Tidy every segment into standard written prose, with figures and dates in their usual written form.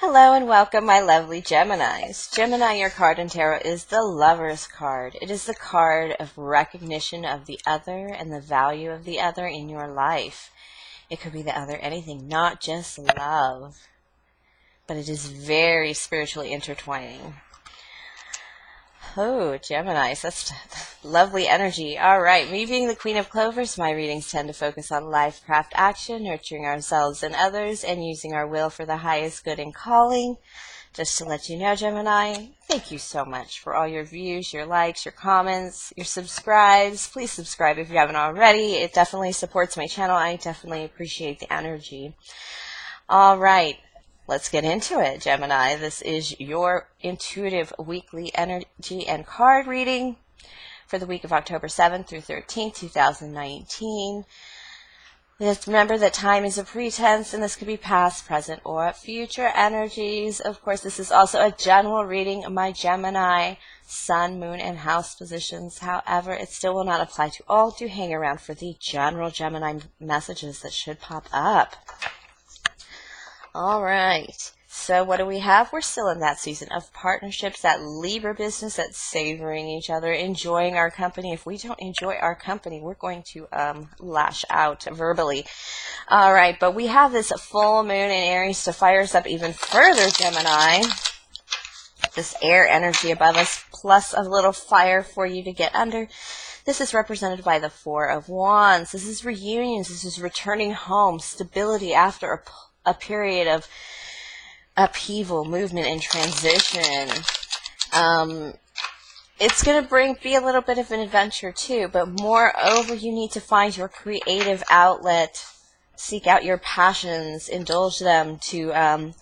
Hello and welcome, my lovely Geminis. Gemini, your card in tarot is the Lovers card. It is the card of recognition of the other and the value of the other in your life. It could be the other anything, not just love, but it is very spiritually intertwining. Oh, Geminis, that's lovely energy. All right, me being the Queen of Clovers, my readings tend to focus on life, craft, action, nurturing ourselves and others, and using our will for the highest good and calling. Just to let you know, Gemini, thank you so much for all your views, your likes, your comments, your subscribes. Please subscribe if you haven't already. It definitely supports my channel. I definitely appreciate the energy. All right. Let's get into it, Gemini. This is your intuitive weekly energy and card reading for the week of October 7th through 13th, 2019. Just remember that time is a pretense, and this could be past, present, or future energies. Of course, this is also a general reading of my Gemini sun, moon, and house positions. However, it still will not apply to all. Do hang around for the general Gemini messages that should pop up. All right, so what do we have? We're still in that season of partnerships, that Libra business, that savoring each other, enjoying our company. If we don't enjoy our company, we're going to lash out verbally. All right, but we have this full moon in Aries to fire us up even further, Gemini. This air energy above us, plus a little fire for you to get under. This is represented by the Four of Wands. This is reunions. This is returning home, stability after a period of upheaval, movement, and transition. It's going to be a little bit of an adventure too, but moreover, you need to find your creative outlet, seek out your passions, indulge them to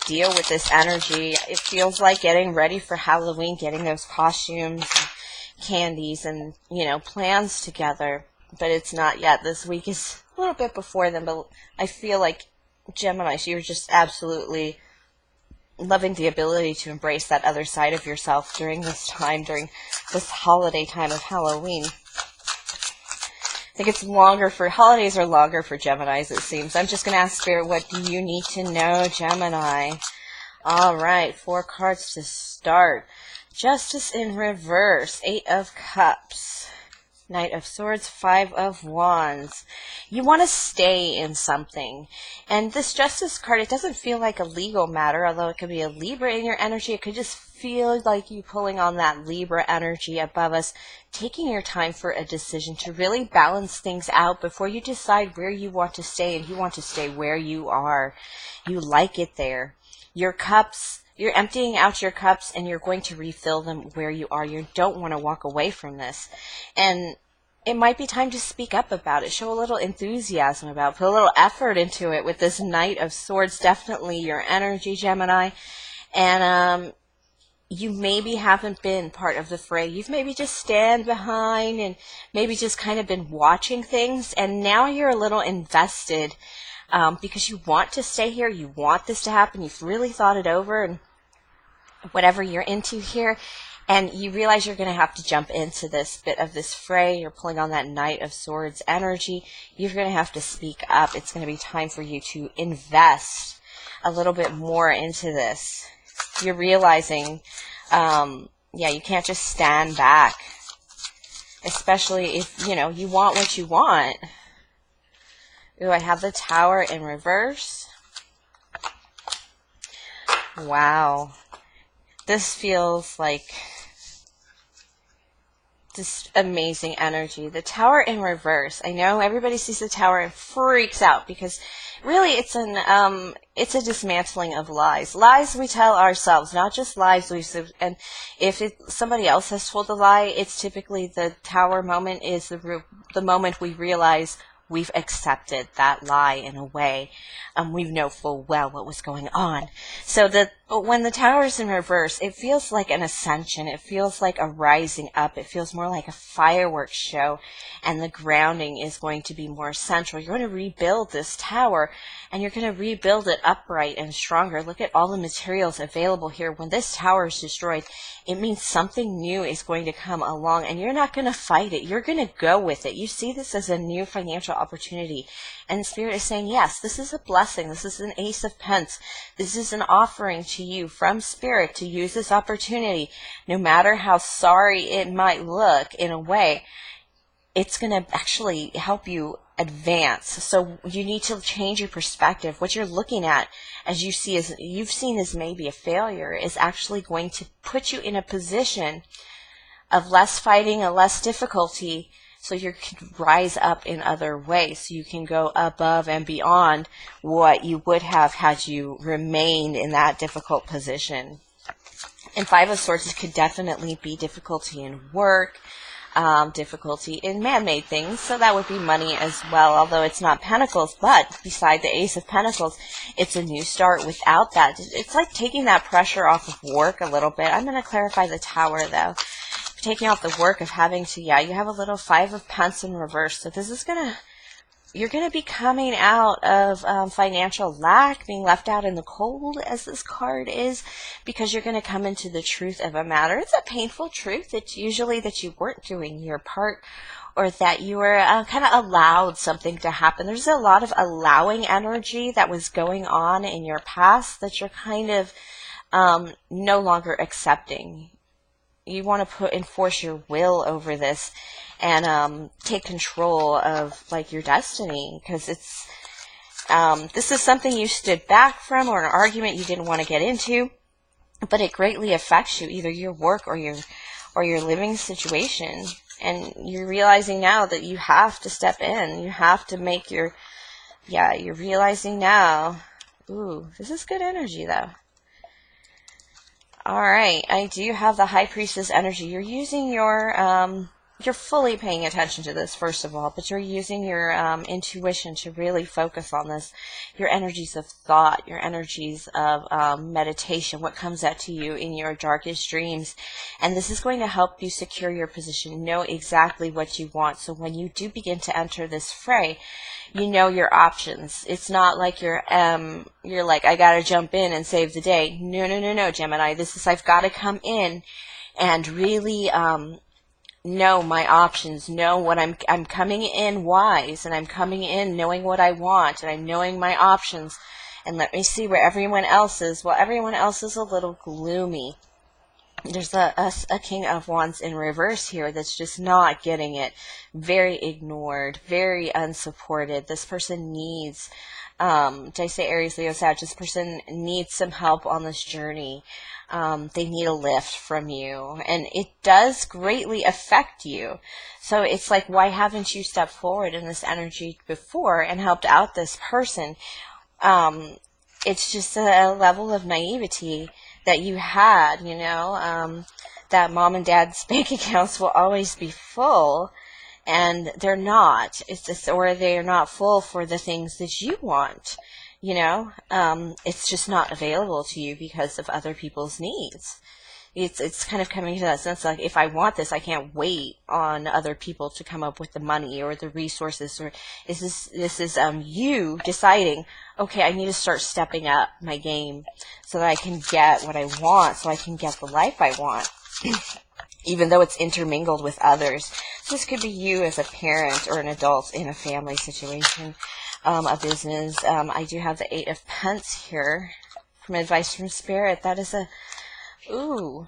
deal with this energy. It feels like getting ready for Halloween, getting those costumes, candies, and plans together, but it's not yet. This week is a little bit before them, but I feel like Gemini, so you're just absolutely loving the ability to embrace that other side of yourself during this time, during this holiday time of Halloween. I think it's longer for, holidays are longer for Geminis, it seems. I'm just going to ask Spirit, what do you need to know, Gemini? All right, 4 cards to start. Justice in reverse, 8 of Cups. Knight of Swords, 5 of Wands. You want to stay in something. And this Justice card, it doesn't feel like a legal matter, although it could be a Libra in your energy. It could just feel like you pulling on that Libra energy above us, taking your time for a decision to really balance things out before you decide where you want to stay, and you want to stay where you are. You like it there. Your cups, you're emptying out your cups, and you're going to refill them where you are. You don't want to walk away from this. And it might be time to speak up about it. Show a little enthusiasm about it. Put a little effort into it with this Knight of Swords. Definitely your energy, Gemini. And you maybe haven't been part of the fray. You've maybe just stand behind and maybe just kind of been watching things. And now you're a little invested because you want to stay here. You want this to happen. You've really thought it over and whatever you're into here, and you realize you're going to have to jump into this bit of this fray. You're pulling on that Knight of Swords energy. You're going to have to speak up. It's going to be time for you to invest a little bit more into this. You're realizing, you can't just stand back, especially if, you want what you want. Ooh, I have the Tower in reverse. Wow. This feels like just amazing energy. The Tower in reverse. I know everybody sees the Tower and freaks out because really it's a dismantling of lies. Lies we tell ourselves, not just lies and if somebody else has told a lie, it's typically the Tower moment is the moment we realize we've accepted that lie in a way. We know full well what was going on. So when the Tower is in reverse, it feels like an ascension. It feels like a rising up. It feels more like a fireworks show. And the grounding is going to be more central. You're going to rebuild this tower, and you're going to rebuild it upright and stronger. Look at all the materials available here. When this tower is destroyed, it means something new is going to come along, and you're not going to fight it. You're going to go with it. You see this as a new financial opportunity, And Spirit is saying, yes, this is a blessing. This is an Ace of Pence. This is an offering to you from Spirit to use this opportunity. No matter how sorry it might look in a way, it's going to actually help you advance. So you need to change your perspective. What you're looking at, as you see, as you've seen as maybe a failure, is actually going to put you in a position of less fighting and less difficulty, so you can rise up in other ways. So you can go above and beyond what you would have had you remained in that difficult position. And Five of Swords could definitely be difficulty in work, difficulty in man-made things, so that would be money as well, although it's not Pentacles. But beside the Ace of Pentacles, it's a new start without that. It's like taking that pressure off of work a little bit. I'm going to clarify the Tower, though. Taking off the work of having to, you have a little Five of Pence in reverse. So this is you're going to be coming out of financial lack, being left out in the cold, as this card is, because you're going to come into the truth of a matter. It's a painful truth. It's usually that you weren't doing your part, or that you were kind of allowed something to happen. There's a lot of allowing energy that was going on in your past that you're kind of no longer accepting. You want to enforce your will over this and take control of like your destiny, because it's this is something you stood back from, or an argument you didn't want to get into, but it greatly affects you, either your work or your living situation. And you're realizing now that you have to step in. You have to make your you're realizing now. Ooh, this is good energy though. All right, I do have the High Priestess energy. You're using you're fully paying attention to this, first of all, but you're using your intuition to really focus on this. Your energies of thought, your energies of meditation, what comes out to you in your darkest dreams. And this is going to help you secure your position, know exactly what you want. So when you do begin to enter this fray, you know your options. It's not like you're like, I gotta jump in and save the day. No, Gemini. This is, I've got to come in and really know my options, know what I'm coming in wise, and I'm coming in knowing what I want, and I'm knowing my options. And let me see where everyone else is. Well, everyone else is a little gloomy. There's a King of Wands in reverse here that's just not getting it. Very ignored, very unsupported. This person needs, did I say Aries, Leo, Sag? This person needs some help on this journey. They need a lift from you, and it does greatly affect you. So it's like, why haven't you stepped forward in this energy before and helped out this person? It's just a level of naivety that you had, that mom and dad's bank accounts will always be full, and they're not. It's just, or they're not full for the things that you want. It's just not available to you because of other people's needs. It's kind of coming to that sense, like, if I want this, I can't wait on other people to come up with the money or the resources. Or this is you deciding, okay, I need to start stepping up my game so that I can get what I want, so I can get the life I want, even though it's intermingled with others. So this could be you as a parent or an adult in a family situation, a business. I do have the Eight of Pence here from advice from Spirit. That is ooh.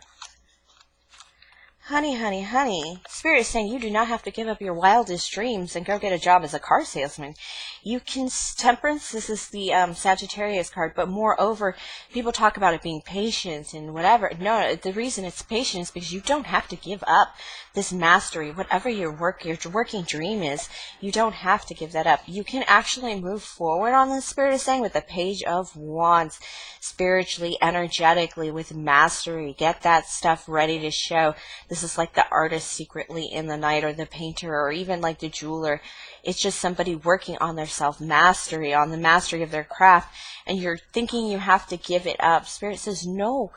Honey. Spirit is saying you do not have to give up your wildest dreams and go get a job as a car salesman. You can, Temperance, this is the Sagittarius card, but moreover, people talk about it being patient and whatever. No, the reason it's patient is because you don't have to give up this mastery. Whatever your working dream is, you don't have to give that up. You can actually move forward on this, Spirit is saying, with the Page of Wands, spiritually, energetically, with mastery. Get that stuff ready to show. This is like the artist secretly in the night, or the painter, or even like the jeweler. It's just somebody working on their self-mastery, on the mastery of their craft, and you're thinking you have to give it up. Spirit says, no,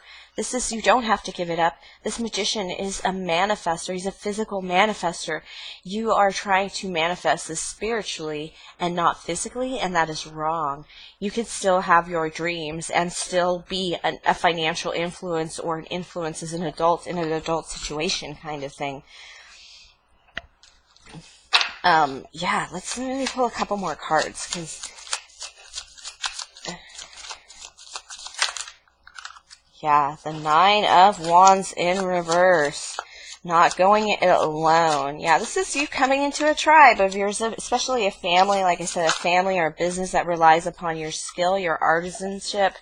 you don't have to give it up. This magician is a manifester. He's a physical manifester. You are trying to manifest this spiritually and not physically, and that is wrong. You can still have your dreams and still be a financial influence, or an influence as an adult in an adult situation kind of thing. Yeah, let me pull a couple more cards, because yeah, the 9 of Wands in reverse. Not going it alone. Yeah, this is you coming into a tribe of yours, especially a family, like I said, a family or a business that relies upon your skill, your artisanship,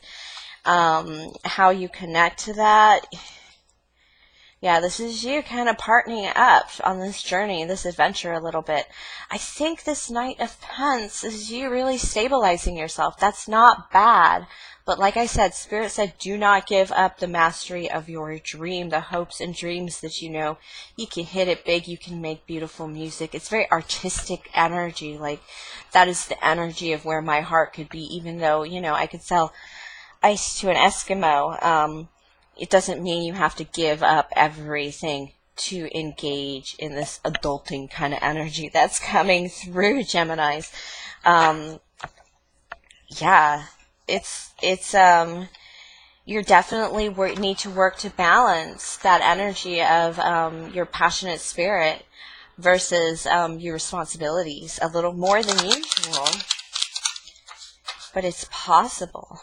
how you connect to that. Yeah, this is you kind of partnering up on this journey, this adventure a little bit. I think this Knight of Pentacles is you really stabilizing yourself. That's not bad. But like I said, Spirit said, do not give up the mastery of your dream, the hopes and dreams that you know you can hit it big, you can make beautiful music. It's very artistic energy. Like, that is the energy of where my heart could be, even though, you know, I could sell ice to an Eskimo. It doesn't mean you have to give up everything to engage in this adulting kind of energy that's coming through, Geminis. Yeah, it's you're definitely need to work to balance that energy of your passionate spirit versus your responsibilities a little more than usual, but it's possible.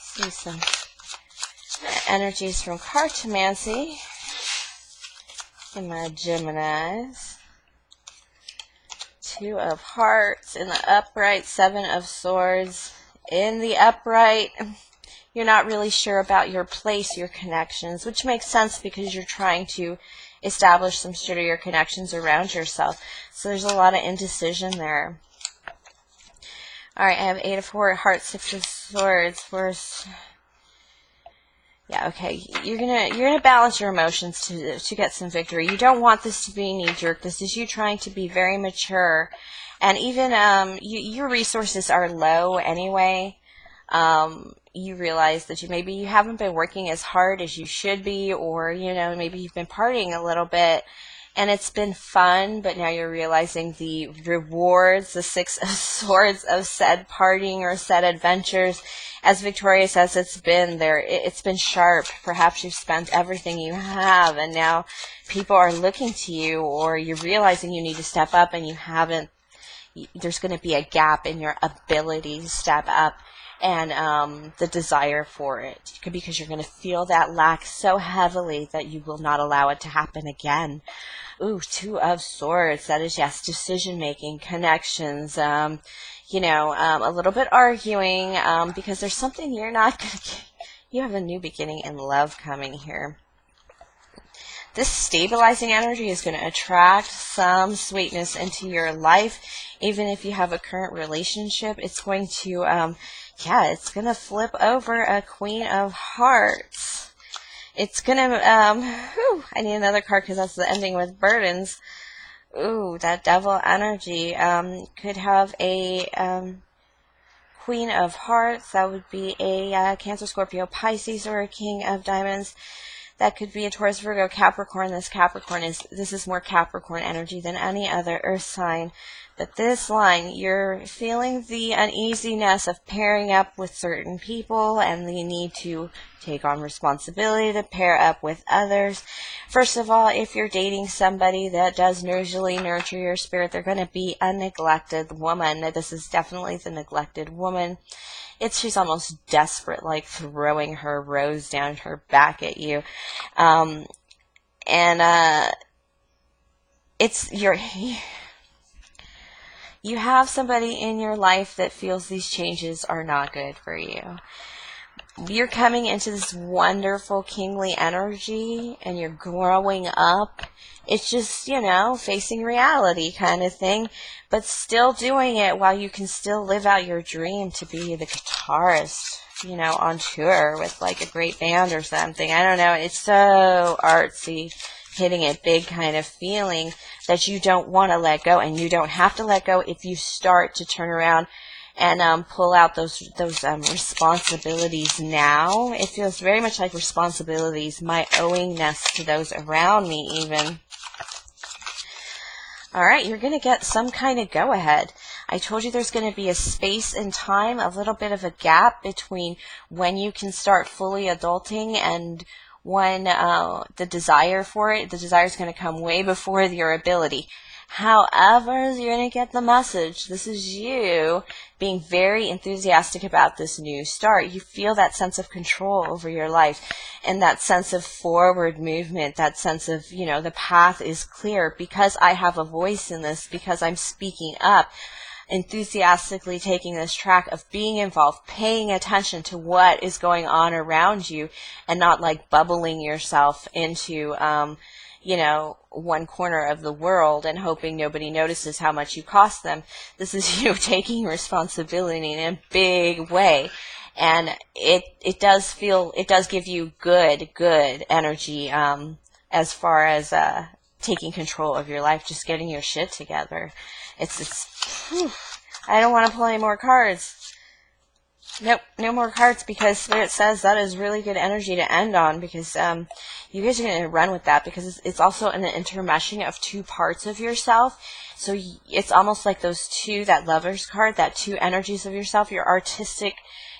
See some energies from cartomancy in my Geminis. 2 of Hearts in the upright, 7 of Swords in the upright. You're not really sure about your place, your connections, which makes sense because you're trying to establish some sturdier connections around yourself. So there's a lot of indecision there. All right, I have 8 of Hearts, 6 of Swords. Yeah, okay. You're gonna balance your emotions to get some victory. You don't want this to be knee-jerk. This is you trying to be very mature, and even your resources are low anyway. You realize that maybe you haven't been working as hard as you should be, or you know, maybe you've been partying a little bit and it's been fun, but now you're realizing the rewards, the 6 of Swords of said partying or said adventures, as victorious as it's been there, it's been sharp. Perhaps you've spent everything you have and now people are looking to you, or you're realizing you need to step up and you haven't. There's going to be a gap in your ability to step up and the desire for it, because you're going to feel that lack so heavily that you will not allow it to happen again. Ooh, 2 of Swords. That is, yes, decision-making, connections, you know, a little bit arguing, because there's something you're not going to get. You have a new beginning in love coming here. This stabilizing energy is going to attract some sweetness into your life. Even if you have a current relationship, it's going to, yeah, it's going to flip over a Queen of Hearts. It's going to, I need another card because that's the ending with burdens. Ooh, that Devil energy could have a Queen of Hearts. That would be a Cancer, Scorpio, Pisces, or a King of Diamonds. That could be a Taurus, Virgo, Capricorn. This is more Capricorn energy than any other earth sign. But this line, you're feeling the uneasiness of pairing up with certain people and the need to take on responsibility to pair up with others. First of all, if you're dating somebody that does usually nurture your spirit, they're going to be a neglected woman. This is definitely the neglected woman. She's almost desperate, like throwing her rose down her back at you. You have somebody in your life that feels these changes are not good for you. You're coming into this wonderful kingly energy and you're growing up. It's just, you know, facing reality kind of thing, but still doing it while you can still live out your dream to be the guitarist, you know, on tour with like a great band or something. I don't know. It's so artsy, hitting it big kind of feeling that you don't want to let go, and you don't have to let go if you start to turn around and pull out those responsibilities now. It feels very much like responsibilities, my owingness to those around me even. All right, you're going to get some kind of go-ahead. I told you there's going to be a space in time, a little bit of a gap between when you can start fully adulting and the desire for it, the desire is going to come way before your ability. However, you're going to get the message. This is you being very enthusiastic about this new start. You feel that sense of control over your life and that sense of forward movement, that sense of, the path is clear because I have a voice in this, because I'm speaking up, enthusiastically taking this track of being involved, paying attention to what is going on around you and not like bubbling yourself into, one corner of the world and hoping nobody notices how much you cost them. This is you taking responsibility in a big way. And it does give you good energy, as far as, taking control of your life, just getting your shit together. I don't want to pull any more cards. Nope, no more cards, because Spirit says that is really good energy to end on, because you guys are going to run with that, because it's also an intermeshing of two parts of yourself. So it's almost like those two, that Lovers card, that two energies of yourself, your artistic,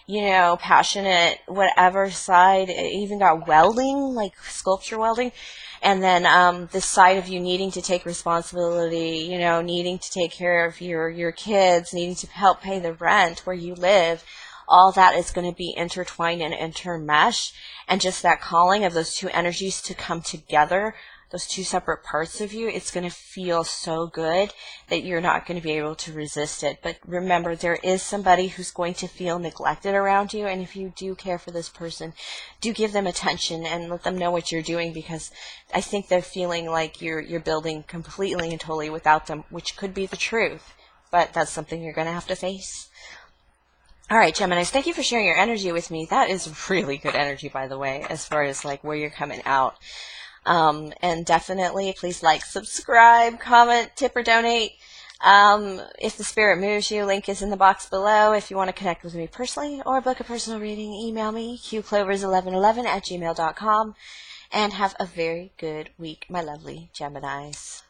passionate, whatever side. It even got welding, like sculpture welding. And then this side of you needing to take responsibility, needing to take care of your kids, needing to help pay the rent where you live. All that is going to be intertwined and intermesh. And just that calling of those two energies to come together, those two separate parts of you, it's going to feel so good that you're not going to be able to resist it. But remember, there is somebody who's going to feel neglected around you. And if you do care for this person, do give them attention and let them know what you're doing, because I think they're feeling like you're building completely and totally without them, which could be the truth. But that's something you're going to have to face. All right, Geminis, thank you for sharing your energy with me. That is really good energy, by the way, as far as like where you're coming out. And definitely please like, subscribe, comment, tip, or donate. If the spirit moves you, link is in the box below. If you want to connect with me personally or book a personal reading, email me, qclovers1111@gmail.com. And have a very good week, my lovely Geminis.